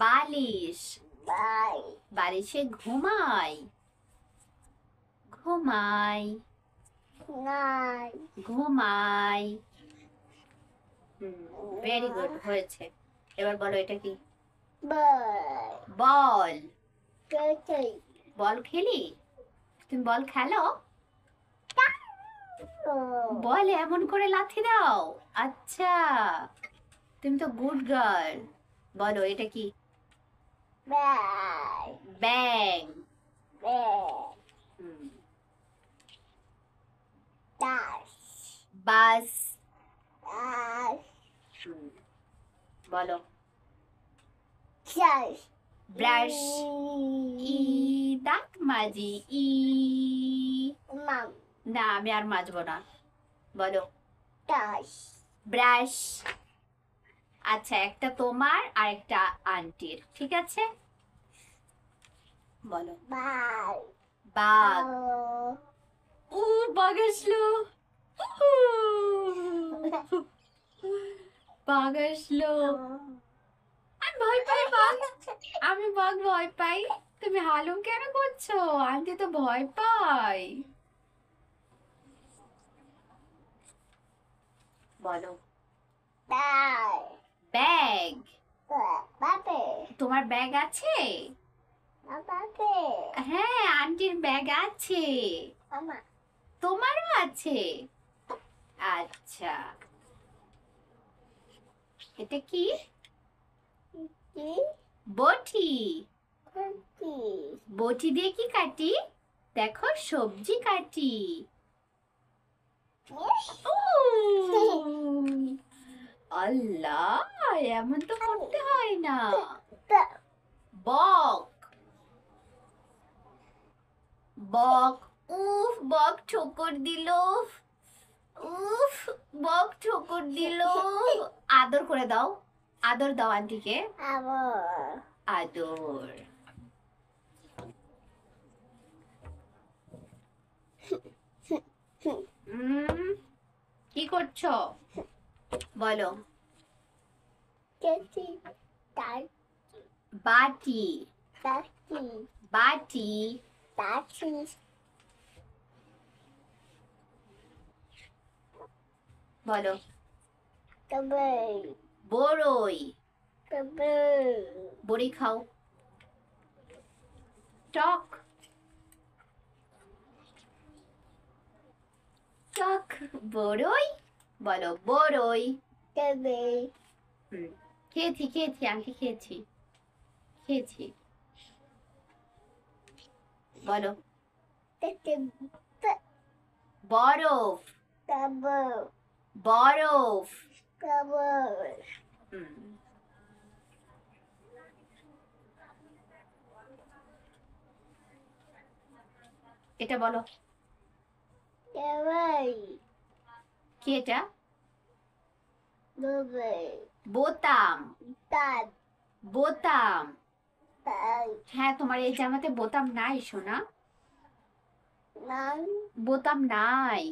বালিশ। বালিশে ঘুমাই। ঘুমাই। ঘুমাই। ভেরি গুড, হয়েছে। এবার বলো এটা কি? বল। বল খেলি? তুমি বল খেলো? বল এমন করে লাথি দাও? আচ্ছা, তুমি তো গুড গার্ল। বলো এটা কি? ব্যাগ। বাস। বলো। ব্রাশ। ই দাঁত মাজি। ই না, আমি আর মাজবো না। বলো। ব্রাশ। আচ্ছা, একটা তোমার আর একটা আন্টির, ঠিক আছে? বলো। বাঘ। ও, বাঘ আসলো। বাঘ আসলো। আমি ভয় পাই বাঘ। আমি বাঘ ভয় পাই। তুমি হালুম কেন করছো? আন্টি তো ভয় পাই। বলো। ব্যাগ। তোমার ব্যাগ আছে? হ্যাঁ, আন্টির ব্যাগ আছে। তোমারও আছে? আচ্ছা, এটা কি? বটি। বটি দিয়ে কি কাটি? দেখো, সবজি কাটি। আল্লাহ, এমন তো করতে হয় না। বক। বক। উফ, বক ঠোকর দিল। উফ, বক ঠোকর দিল। আদর করে দাও। আদর দাও আন্টিকে। আদর। কি করছো? বলো। বাটি। বাটি। বলো। বড়ই। বড়ি খাও। টক। টক। বড়ই। বলো বড়ই। খেয়েছি খেয়েছি, আন্টি খেয়েছি। খেয়েছি। বলো। বরফ। বরফ। এটা বলো। কি এটা? বোতাম। বোতাম। হ্যাঁ, তোমার এই জামাতে বোতাম নাই সোনা। বোতাম নাই।